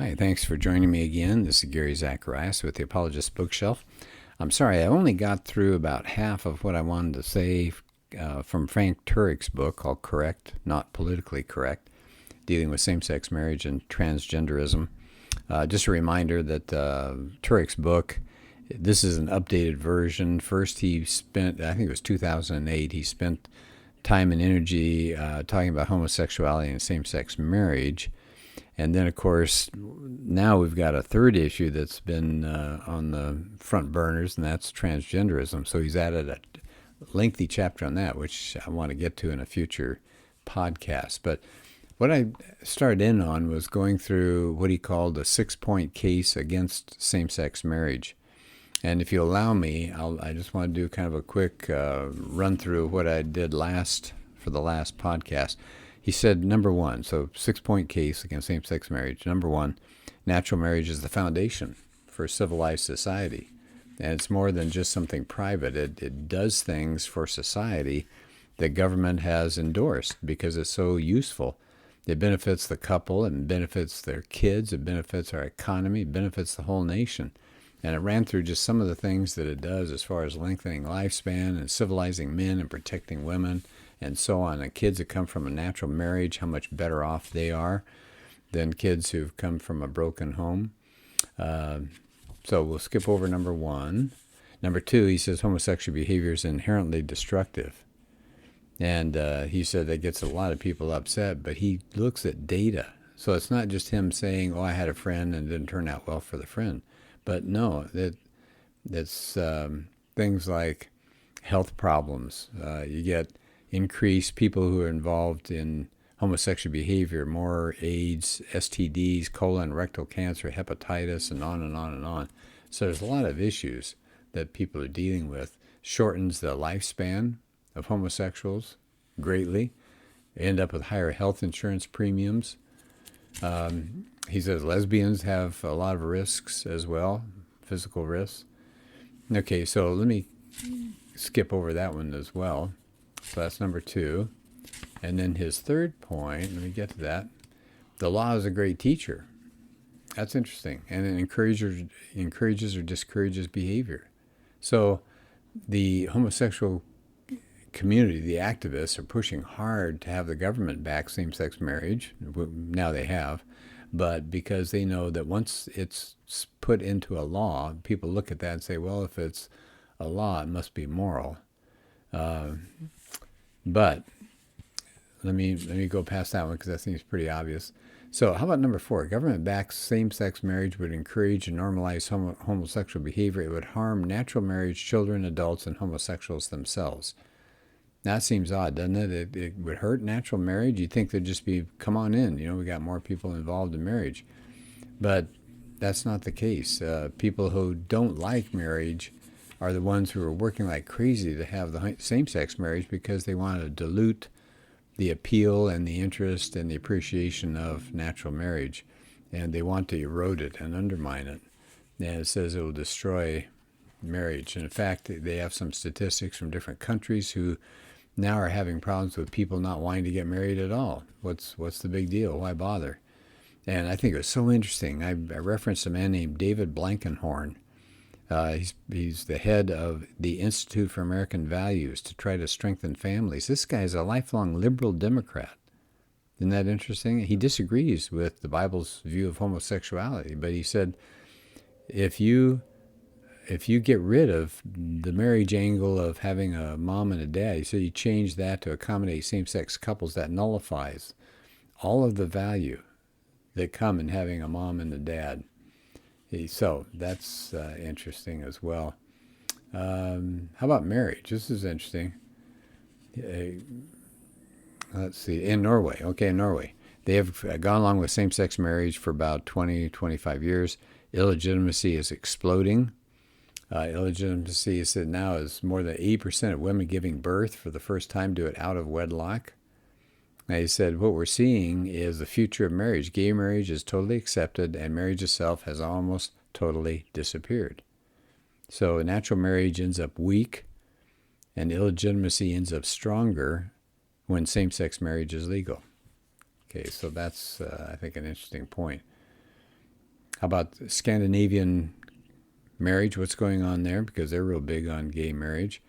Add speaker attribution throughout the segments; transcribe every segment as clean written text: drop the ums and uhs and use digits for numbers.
Speaker 1: Hi, thanks for joining me again. This is Gary Zacharias with the Apologist Bookshelf. I'm sorry, I only got through about half of what I wanted to say from Frank Turek's book called Correct, Not Politically Correct, dealing with same-sex marriage and transgenderism. Just a reminder that Turek's book, this is an updated version. First he spent, I think it was 2008, he spent time and energy talking about homosexuality and same-sex marriage. And then, of course, now we've got a third issue that's been on the front burners, and that's transgenderism. So he's added a lengthy chapter on that, which I want to get to in a future podcast. But what I started in on was going through what he called a 6-point case against same-sex marriage. And if you allow me, I just want to do kind of a quick run through of what I did for the last podcast. He said, number one, so 6-point case against same-sex marriage. Number one, natural marriage is the foundation for a civilized society. And it's more than just something private. It does things for society that government has endorsed because it's so useful. It benefits the couple, it benefits their kids, it benefits our economy, it benefits the whole nation. And it ran through just some of the things that it does as far as lengthening lifespan and civilizing men and protecting women and so on. And kids that come from a natural marriage, how much better off they are than kids who've come from a broken home. So we'll skip over number one. Number two, he says homosexual behavior is inherently destructive. And he said that gets a lot of people upset, but he looks at data. So it's not just him saying, oh, I had a friend and it didn't turn out well for the friend. But no, that's things like health problems. You get increased people who are involved in homosexual behavior, more AIDS, STDs, colon, rectal cancer, hepatitis, and on and on and on. So there's a lot of issues that people are dealing with. Shortens the lifespan of homosexuals greatly. They end up with higher health insurance premiums. He says lesbians have a lot of risks as well, physical risks. Okay, so let me skip over that one as well. So that's number two. And then his third point, let me get to that. The law is a great teacher. That's interesting. And it encourages or discourages behavior. So the homosexual community, the activists, are pushing hard to have the government back same-sex marriage. Now they have. But because they know that once it's put into a law, people look at that and say, well, if it's a law, it must be moral. But let me go past that one because that seems pretty obvious. So how about number four? Government-backed same-sex marriage would encourage and normalize homosexual behavior. It would harm natural marriage, children, adults, and homosexuals themselves. That seems odd, doesn't it? It would hurt natural marriage. You'd think there'd just be, come on in, we got more people involved in marriage. But that's not the case. People who don't like marriage are the ones who are working like crazy to have the same-sex marriage because they want to dilute the appeal and the interest and the appreciation of natural marriage. And they want to erode it and undermine it. And it says it will destroy marriage. And in fact, they have some statistics from different countries who now are having problems with people not wanting to get married at all. What's the big deal? Why bother? And I think it was so interesting. I referenced a man named David Blankenhorn. He's the head of the Institute for American Values to try to strengthen families. This guy is a lifelong liberal Democrat. Isn't that interesting? He disagrees with the Bible's view of homosexuality, but he said, if you get rid of the marriage angle of having a mom and a dad, so you change that to accommodate same-sex couples, that nullifies all of the value that come in having a mom and a dad. So that's interesting as well. How about marriage? This is interesting. Let's see. In Norway. Okay, in Norway. They have gone along with same-sex marriage for about 20, 25 years. Illegitimacy is exploding. Illegitimacy is said now is more than 80% of women giving birth for the first time do it out of wedlock. Now he said, what we're seeing is the future of marriage. Gay marriage is totally accepted, and marriage itself has almost totally disappeared. So natural marriage ends up weak, and illegitimacy ends up stronger when same-sex marriage is legal. Okay, so that's, I think, an interesting point. How about Scandinavian marriage? What's going on there? Because they're real big on gay marriage.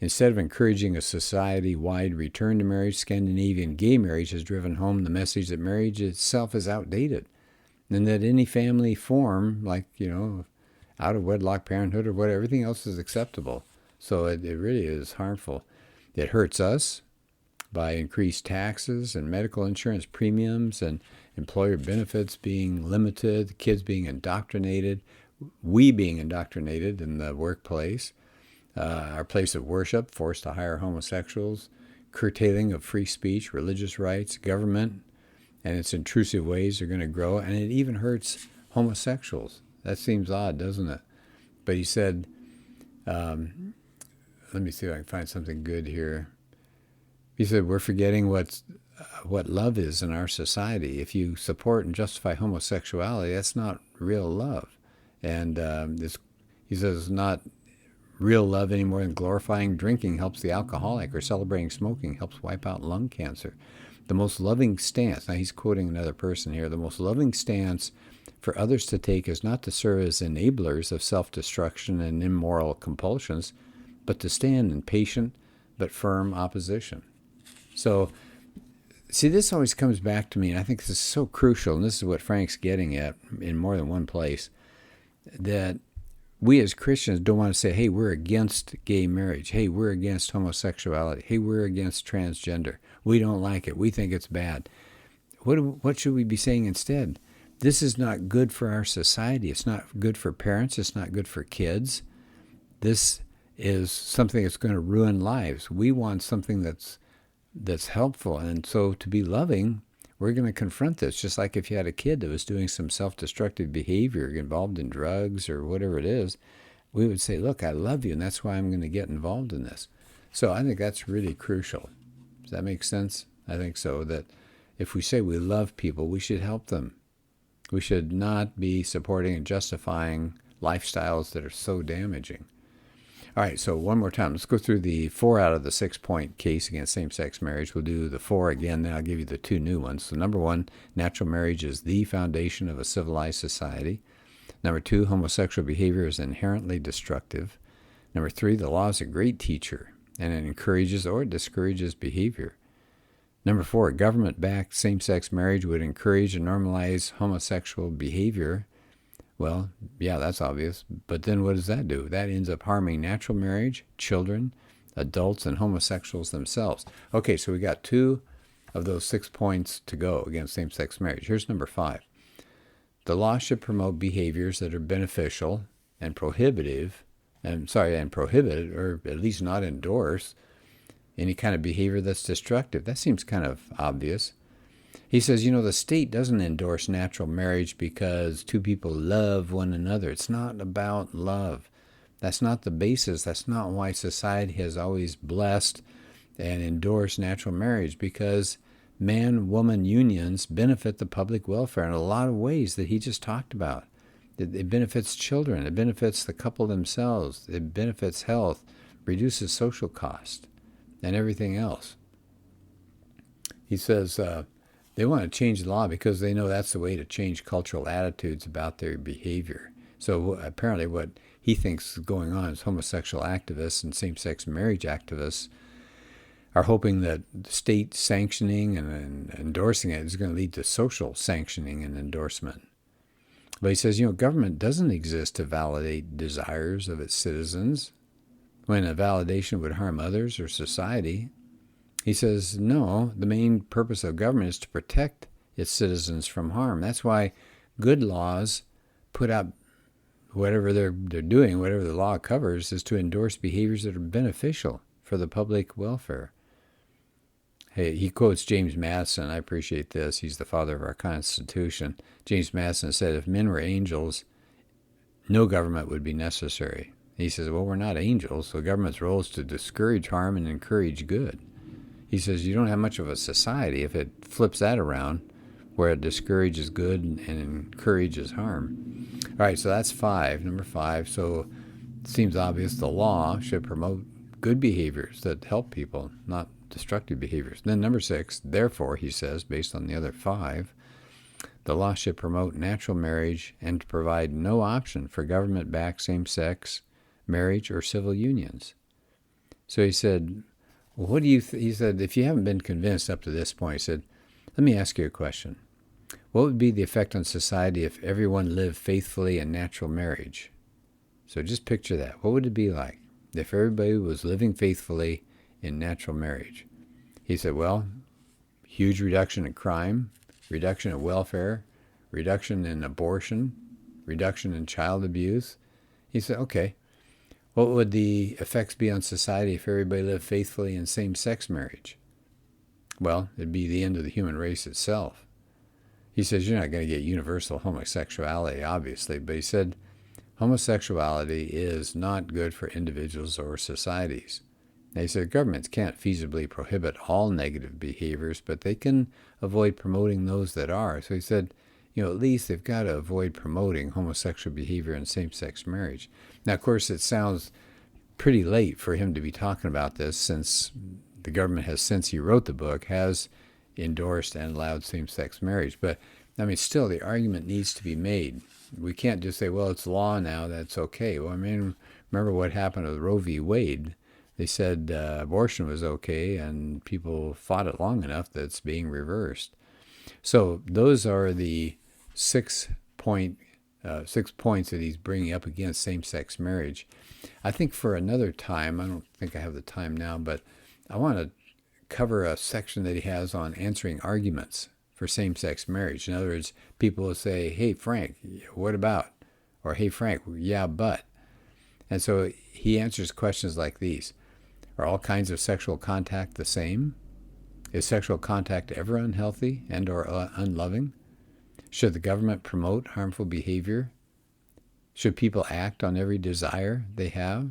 Speaker 1: Instead of encouraging a society-wide return to marriage, Scandinavian gay marriage has driven home the message that marriage itself is outdated, and that any family form, like, out of wedlock parenthood or whatever, everything else is acceptable. So it really is harmful. It hurts us by increased taxes and medical insurance premiums and employer benefits being limited, the kids being indoctrinated, we being indoctrinated in the workplace, our place of worship forced to hire homosexuals, curtailing of free speech, religious rights, government, and its intrusive ways are going to grow, and it even hurts homosexuals. That seems odd, doesn't it? But he said, let me see if I can find something good here. He said, we're forgetting what love is in our society. If you support and justify homosexuality, that's not real love. And he says it's not real love any more than glorifying drinking helps the alcoholic or celebrating smoking helps wipe out lung cancer. The most loving stance, now he's quoting another person here, the most loving stance for others to take is not to serve as enablers of self-destruction and immoral compulsions, but to stand in patient but firm opposition. So, see, this always comes back to me, and I think this is so crucial, and this is what Frank's getting at in more than one place, that we as Christians don't want to say, hey, we're against gay marriage. Hey, we're against homosexuality. Hey, we're against transgender. We don't like it. We think it's bad. What should we be saying instead? This is not good for our society. It's not good for parents. It's not good for kids. This is something that's going to ruin lives. We want something that's helpful. And so to be loving, we're going to confront this. Just like if you had a kid that was doing some self-destructive behavior, involved in drugs or whatever it is, we would say, look, I love you, and that's why I'm going to get involved in this. So I think that's really crucial. Does that make sense? I think so, that if we say we love people, we should help them. We should not be supporting and justifying lifestyles that are so damaging. All right, so one more time. Let's go through the 4 out of the 6-point case against same-sex marriage. We'll do the 4 again, then I'll give you the 2 new ones. So number 1, natural marriage is the foundation of a civilized society. Number 2, homosexual behavior is inherently destructive. Number 3, the law is a great teacher, and it encourages or discourages behavior. Number 4, government-backed same-sex marriage would encourage and normalize homosexual behavior. Well, yeah, that's obvious. But then what does that do? That ends up harming natural marriage, children, adults, and homosexuals themselves. Okay, so we got 2 of those 6 points to go against same-sex marriage. Here's number 5. The law should promote behaviors that are beneficial and prohibited, or at least not endorse any kind of behavior that's destructive. That seems kind of obvious. He says, the state doesn't endorse natural marriage because 2 people love one another. It's not about love. That's not the basis. That's not why society has always blessed and endorsed natural marriage, because man-woman unions benefit the public welfare in a lot of ways that he just talked about. It benefits children. It benefits the couple themselves. It benefits health, reduces social cost, and everything else. He says they want to change the law because they know that's the way to change cultural attitudes about their behavior. So apparently what he thinks is going on is homosexual activists and same-sex marriage activists are hoping that state sanctioning and endorsing it is going to lead to social sanctioning and endorsement. But he says, government doesn't exist to validate desires of its citizens when a validation would harm others or society. He says, no, the main purpose of government is to protect its citizens from harm. That's why good laws put out whatever they're doing, whatever the law covers, is to endorse behaviors that are beneficial for the public welfare. Hey, he quotes James Madison. I appreciate this. He's the father of our Constitution. James Madison said, if men were angels, no government would be necessary. He says, well, we're not angels, so government's role is to discourage harm and encourage good. He says you don't have much of a society if it flips that around, where it discourages good and encourages harm. All right, so that's 5, number 5. So it seems obvious the law should promote good behaviors that help people, not destructive behaviors. Then number 6, therefore, he says, based on the other 5, The law should promote natural marriage and to provide no option for government-backed same-sex marriage or civil unions. So he said, well, what do you he said, if you haven't been convinced up to this point, he said, let me ask you a question. What would be the effect on society if everyone lived faithfully in natural marriage? So just picture that. What would it be like if everybody was living faithfully in natural marriage? He said, well, huge reduction in crime, reduction in welfare, reduction in abortion, reduction in child abuse. He said, okay, what would the effects be on society if everybody lived faithfully in same-sex marriage? Well, it'd be the end of the human race itself. He says, you're not going to get universal homosexuality, obviously, but he said, homosexuality is not good for individuals or societies. Now, he said governments can't feasibly prohibit all negative behaviors, but they can avoid promoting those that are. So he said, at least they've got to avoid promoting homosexual behavior in same-sex marriage. Now, of course, it sounds pretty late for him to be talking about this, since the government has, since he wrote the book, has endorsed and allowed same-sex marriage. But, still, the argument needs to be made. We can't just say, well, it's law now, that's okay. Well, remember what happened with Roe v. Wade. They said abortion was okay, and people fought it long enough that it's being reversed. So those are the 6 points that he's bringing up against same-sex marriage. I think for another time, I don't think I have the time now, but I want to cover a section that he has on answering arguments for same-sex marriage. In other words, people will say, hey, Frank, what about? Or, hey, Frank, yeah, but. And so he answers questions like these. Are all kinds of sexual contact the same? Is sexual contact ever unhealthy and or unloving? Should the government promote harmful behavior? Should people act on every desire they have?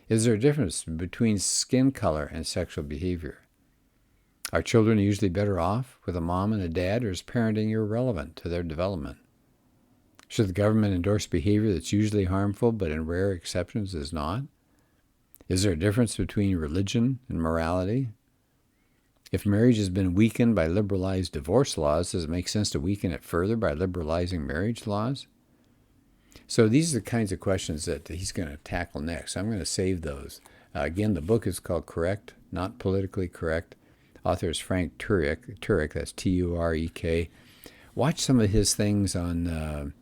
Speaker 1: Is there a difference between skin color and sexual behavior? Are children usually better off with a mom and a dad, or is parenting irrelevant to their development? Should the government endorse behavior that's usually harmful but in rare exceptions is not? Is there a difference between religion and morality? If marriage has been weakened by liberalized divorce laws, does it make sense to weaken it further by liberalizing marriage laws? So these are the kinds of questions that he's going to tackle next. I'm going to save those. Again, the book is called Correct, Not Politically Correct. Author is Frank Turek, that's Turek. Watch some of his things on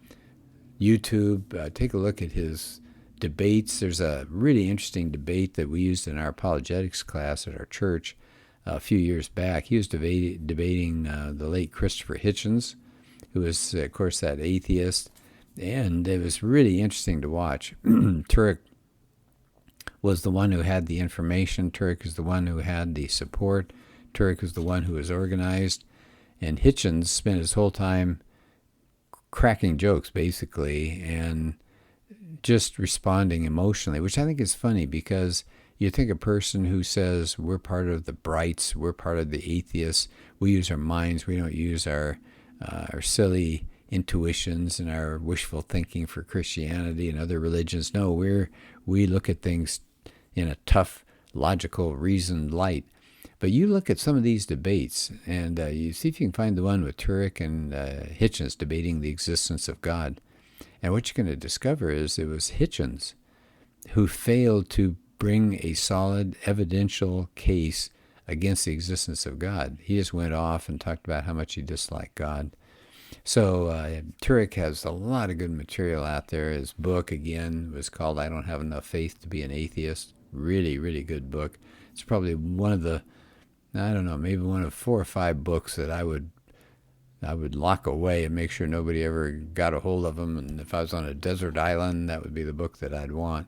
Speaker 1: YouTube. Take a look at his debates. There's a really interesting debate that we used in our apologetics class at our church a few years back. He was debating the late Christopher Hitchens, who was, of course, that atheist, and it was really interesting to watch. Turek was the one who had the information. Turek is the one who had the support. Turek was the one who was organized, and Hitchens spent his whole time cracking jokes, basically, and just responding emotionally, which I think is funny, because you think a person who says we're part of the brights, we're part of the atheists, we use our minds, we don't use our silly intuitions and our wishful thinking for Christianity and other religions. No, we look at things in a tough, logical, reasoned light. But you look at some of these debates, and you see if you can find the one with Turek and Hitchens debating the existence of God. And what you're going to discover is it was Hitchens who failed to bring a solid evidential case against the existence of God. He just went off and talked about how much he disliked God. So Turek has a lot of good material out there. His book, again, was called I Don't Have Enough Faith to Be an Atheist. Really, really good book. It's probably one of the, maybe one of 4 or 5 books that I would lock away and make sure nobody ever got a hold of them. And if I was on a desert island, that would be the book that I'd want.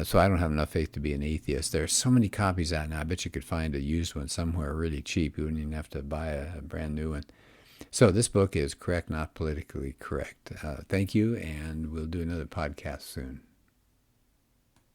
Speaker 1: So I Don't Have Enough Faith to Be an Atheist. There's so many copies out now. I bet you could find a used one somewhere really cheap. You wouldn't even have to buy a brand new one. So this book is Correct, Not Politically Correct. Thank you, and we'll do another podcast soon.